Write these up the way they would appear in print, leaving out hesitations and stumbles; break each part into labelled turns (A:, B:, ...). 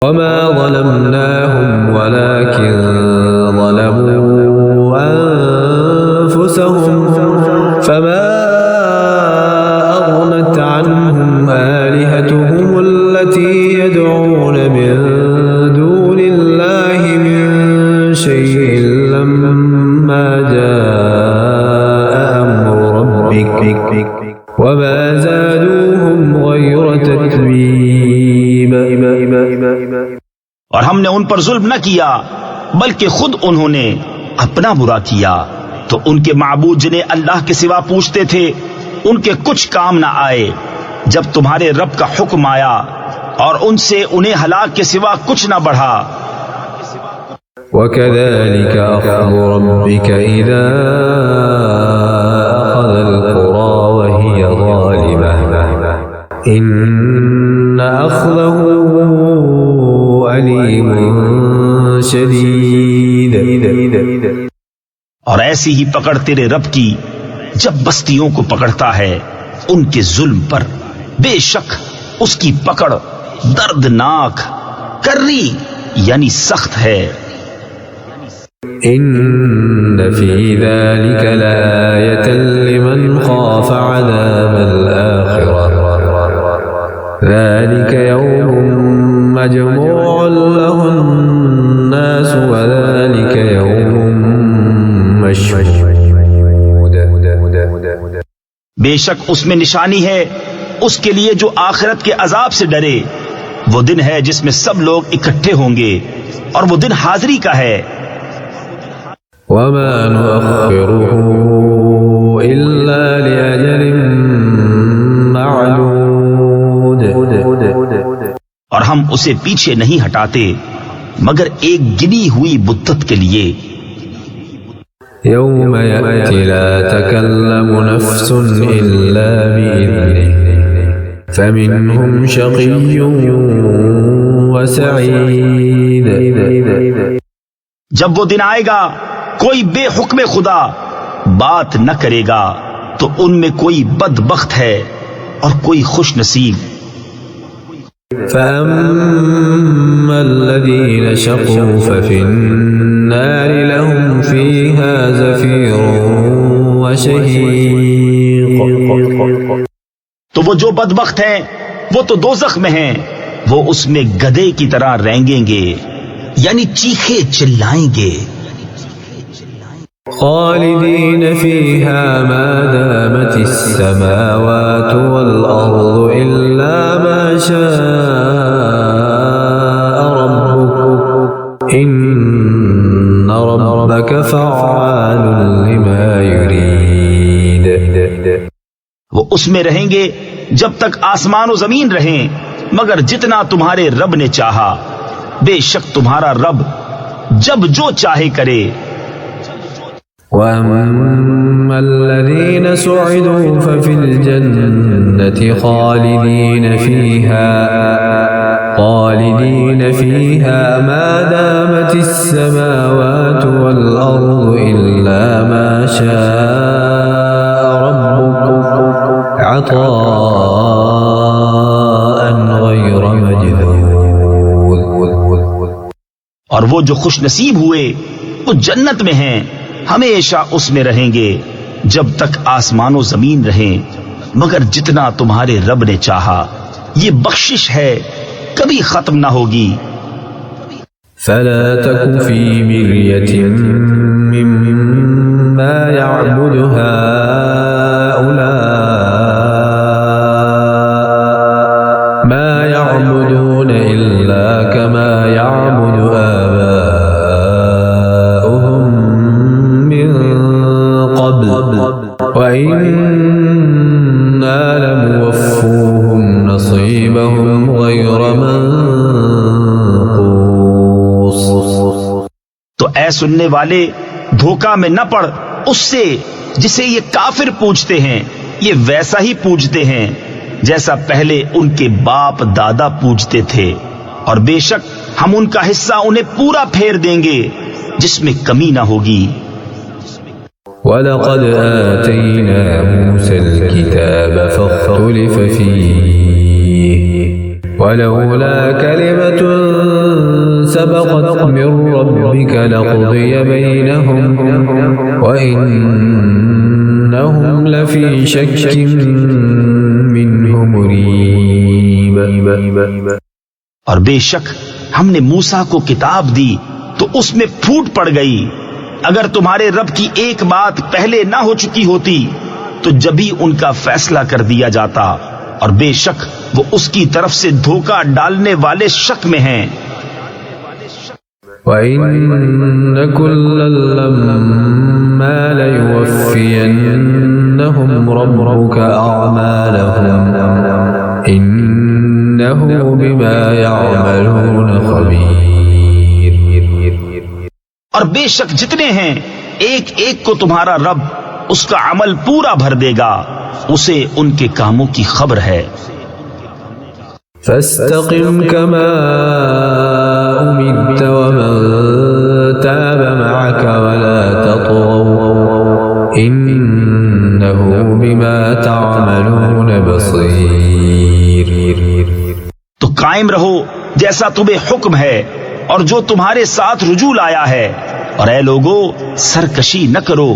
A: وما ظلمناهم ولكن ظلموا أنفسهم فما أغنت عنهم آلهتهم التي يدعون من دون الله من شيء لما جاء أمر ربك وما زادوهم غير تتبيب.
B: اور ہم نے ان پر ظلم نہ کیا بلکہ خود انہوں نے اپنا برا کیا، تو ان کے معبود جنہیں اللہ کے سوا پوچھتے تھے ان کے کچھ کام نہ آئے جب تمہارے رب کا حکم آیا، اور ان سے انہیں ہلاک کے سوا کچھ نہ بڑھا.
A: وَكَذَلِكَ أَخْذُ رَبِّكَ إِذَا أَخَذَ الْقُرَى وَهِيَ ظَالِمَةٌ إِنَّ أَخْذَهُ أَلِيمٌ شَدِيدٌ.
B: اور ایسی ہی پکڑ تیرے رب کی جب بستیوں کو پکڑتا ہے ان کے ظلم پر، بے شک اس کی پکڑ دردناک کری یعنی سخت ہے.
A: إن في ذلك لآية لمن خاف عذاب الآخرة ذلك يوم مجموع له الناس وذلك يوم مشهود.
B: بے شک اس میں نشانی ہے اس کے لیے جو آخرت کے عذاب سے ڈرے. وہ دن ہے جس میں سب لوگ اکٹھے ہوں گے اور وہ دن حاضری کا ہے.
A: وما نؤخره إلا لأجل معدود.
B: اور ہم اسے پیچھے نہیں ہٹاتے مگر ایک گنی ہوئی مدت کے لیے.
A: يوم يأتي لا تكلم نفس إلا بإذنه فمنهم شقي وسعيد.
B: جب وہ دن آئے گا کوئی بے حکم خدا بات نہ کرے گا تو ان میں کوئی بدبخت ہے اور کوئی خوش نصیب.
A: فأما الذين شقوا ففي النار لهم فيها زفير وشهيق.
B: تو وہ جو بدبخت ہیں وہ تو دوزخ میں ہیں، وہ اس میں گدھے کی طرح رینگیں گے یعنی چیخے چلائیں گے.
A: خالدين فيها ما دامت السماوات والأرض إلا ما شاء ربك إن ربك فعال لما يريد.
B: وہ اس میں رہیں گے جب تک آسمان و زمین رہیں مگر جتنا تمہارے رب نے چاہا. بے شک تمہارا رب جب جو چاہے کرے.
A: وَأَمَّا الَّذِينَ سُعِدُوا فَفِي الْجَنَّةِ خَالِدِينَ فِيهَا مَا دَامَتِ السَّمَاوَاتُ وَالْأَرْضُ إِلَّا مَا شَاءَ رَبُّكَ عَطَاءً غَيْرَ مَجْذُوذٍ.
B: اور وہ جو خوش نصیب ہوئے وہ جنت میں ہیں، ہمیشہ اس میں رہیں گے جب تک آسمان و زمین رہیں مگر جتنا تمہارے رب نے چاہا. یہ بخشش ہے کبھی ختم نہ ہوگی.
A: فلا تك في مرية مما يعبد هؤلاء ما يعبدون إلا كما يعبد آباؤهم من قبل وإنا لموفوهم نصيبهم غير منقوص.
B: تو اے سننے والے دھوکہ میں نہ پڑ اس سے جسے یہ کافر پوجتے ہیں. یہ ویسا ہی پوجتے ہیں جیسا پہلے ان کے باپ دادا پوجتے تھے، اور بے شک ہم ان کا حصہ انہیں پورا پھیر دیں گے جس میں کمی نہ ہوگی.
A: وَلَقَدْ آتَيْنَا مُوسَى الْكِتَابَ فَاخْتُلِفَ فِيهِ وَلَوْلَا كَلِمَةٌ سبقت من ربك لقضي بينهم وإنهم لفي شك منه مريب.
B: اور بے شک ہم نے موسیٰ کو کتاب دی تو اس میں پھوٹ پڑ گئی. اگر تمہارے رب کی ایک بات پہلے نہ ہو چکی ہوتی تو جبھی ان کا فیصلہ کر دیا جاتا، اور بے شک وہ اس کی طرف سے دھوکہ ڈالنے والے شک میں ہیں.
A: وَإِنَّ كُلًّا لَمَّا لَيُوَفِّيَنَّهُمْ رَبُّكَ أَعْمَالَهُمْ إِنَّهُ بِمَا يَعْمَلُونَ خَبِيرٌ.
B: اور بے شک جتنے ہیں ایک ایک کو تمہارا رب اس کا عمل پورا بھر دے گا، اسے ان کے کاموں کی خبر ہے.
A: فاستقم كما أمرت ومن تاب معك ولا تطغوا إنه بما تعملون بصير.
B: تو قائم رہو جیسا تمہیں حکم ہے اور جو تمہارے ساتھ رجوع آیا ہے، اور اے لوگو سرکشی نہ کرو،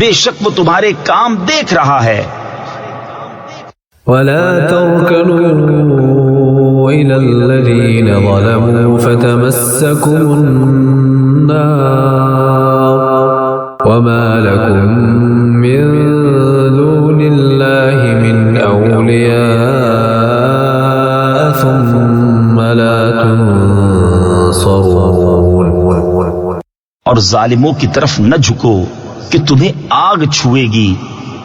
B: بے شک وہ تمہارے کام دیکھ رہا ہے.
A: ولا تركنوا إلى الذين ظلموا فتمسكم النار وما لكم من دون الله من أولياء ثم لا تنصرون.
B: اور ظالموں کی طرف نہ جھکو کہ تمہیں آگ چھوئے گی،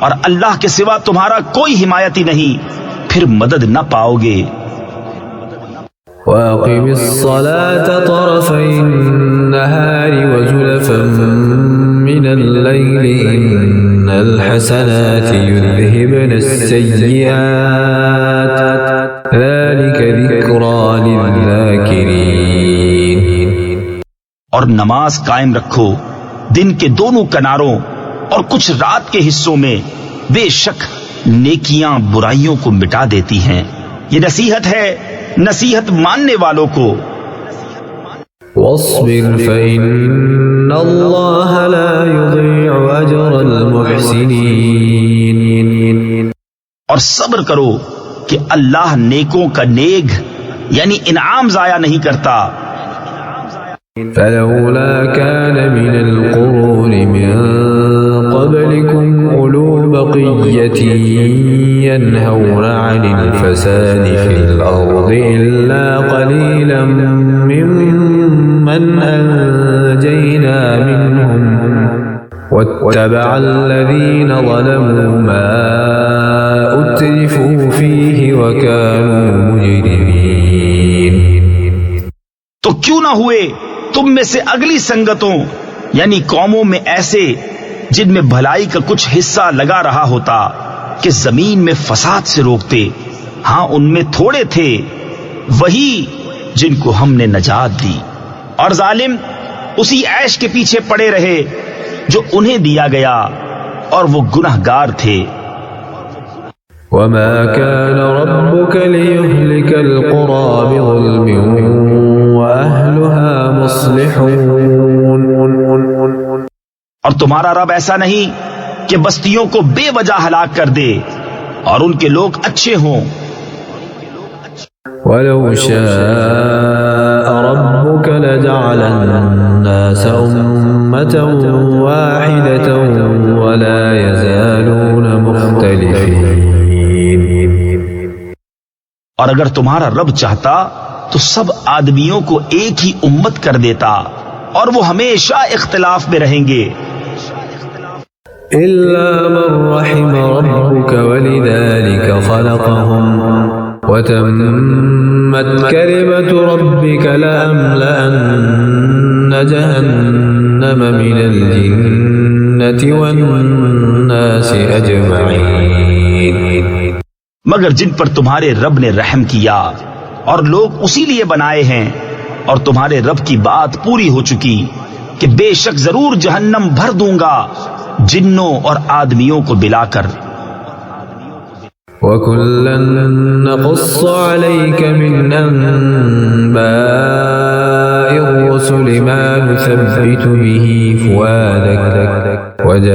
B: اور اللہ کے سوا تمہارا کوئی حمایتی نہیں، پھر مدد نہ پاؤ گے.
A: وَأَقِمِ الصَّلَاةَ طَرَفَيِ النَّهَارِ وَزُلَفًا مِّنَ اللَّيْلِ إِنَّ الْحَسَنَاتِ يُذْهِبْنَ السَّيِّئَاتِ ذَلِكَ ذِكْرَى لِلذَّاكِرِينَ.
B: اور نماز قائم رکھو دن کے دونوں کناروں اور کچھ رات کے حصوں میں، بے شک نیکیاں برائیوں کو مٹا دیتی ہیں. یہ نصیحت ہے نصیحت ماننے والوں کو.
A: واصبر فإن الله لا يضيع أجر المحسنين.
B: اور صبر کرو کہ اللہ نیکوں کا نیک یعنی انعام ضائع نہیں کرتا.
A: فلولا كان من القرون من قبلكم أولو بقية ينهون عن الفساد في الأرض إلا قليلا ممن أنجينا منهم واتبع الذين ظلموا ما أترفوا فيه وكانوا مجرمين.
B: تو کیوں نہ ہوئے تم میں سے اگلی سنگتوں یعنی قوموں میں ایسے جن میں بھلائی کا کچھ حصہ لگا رہا ہوتا کہ زمین میں فساد سے روکتے. ہاں ان میں تھوڑے تھے وہی جن کو ہم نے نجات دی، اور ظالم اسی عیش کے پیچھے پڑے رہے جو انہیں دیا گیا، اور وہ گنہگار تھے.
A: وما كان ربك ليهلك القرى بظلم وأهلها مصلحون.
B: اور تمہارا رب ایسا نہیں کہ بستیوں کو بے وجہ ہلاک کر دے اور ان کے لوگ اچھے ہوں.
A: ولو شاء ربك لجعل الناس أمة واحدة ولا يزالون مختلفين.
B: اور اگر تمہارا رب چاہتا تو سب آدمیوں کو ایک ہی امت کر دیتا، اور وہ ہمیشہ اختلاف میں رہیں گے.
A: إلا من رحم ربك ولذلك خلقهم وتمت كلمة ربك لأملأن جهنم من الجنة والناس أجمعين.
B: مگر جن پر تمہارے رب نے رحم کیا اور لوگ اسی لیے بنائے ہیں، اور تمہارے رب کی بات پوری ہو چکی کہ بے شک ضرور جہنم بھر دوں گا جنوں اور آدمیوں کو ملا کر.
A: وَكُلًّا نَّقُصُّ عَلَيْكَ مِنْ أَنبَاءِ يثبت به فؤادك وجاءك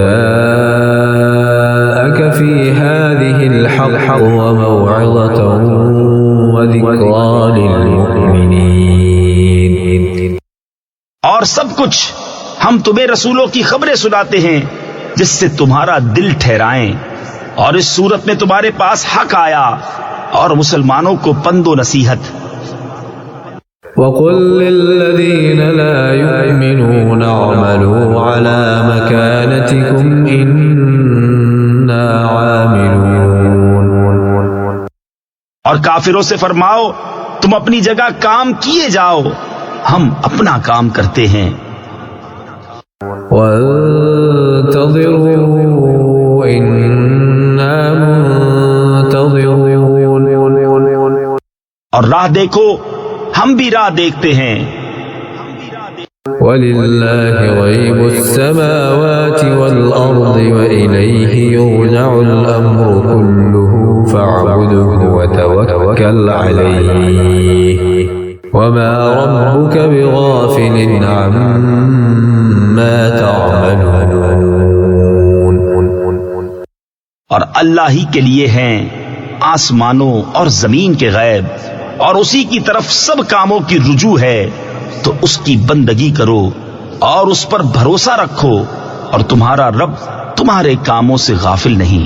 A: في هذه الحق وموعظة وذكرى للمؤمنين.
B: اور سب کچھ ہم تمہیں رسولوں کی خبریں سناتے ہیں جس سے تمہارا دل ٹھہرائیں، اور اس صورت میں تمہارے پاس حق آیا اور مسلمانوں کو پند و نصیحت.
A: وَقُلْ لِلَّذِينَ لَا يُؤْمِنُونَ اعْمَلُوا عَلَى مَكَانَتِكُمْ إِنَّا عَامِلُونَ.
B: اور کافروں سے فرماؤ تم اپنی جگہ کام کیے جاؤ، ہم اپنا کام کرتے ہیں.
A: وَانتَظِرُوا إِنَّا مُنتَظِرُونَ.
B: اور راہ دیکھو ہم بھی راہ دیکھتے ہیں.
A: وَلِلَّهِ غَيْبُ السَّمَاوَاتِ وَالْأَرْضِ وَإِلَيْهِ يُرْجَعُ الْأَمْرُ كُلُّهُ فَاعْبُدْهُ وَتَوَكَّلْ عَلَيْهِ وَمَا رَبُّكَ بِغَافِلٍ عَمَّا تَعْمَلُونَ.
B: اور اللہ ہی کے لیے ہیں آسمانوں اور زمین کے غیب، اور اسی کی طرف سب کاموں کی رجوع ہے، تو اس کی بندگی کرو اور اس پر بھروسہ رکھو، اور تمہارا رب تمہارے کاموں سے غافل نہیں.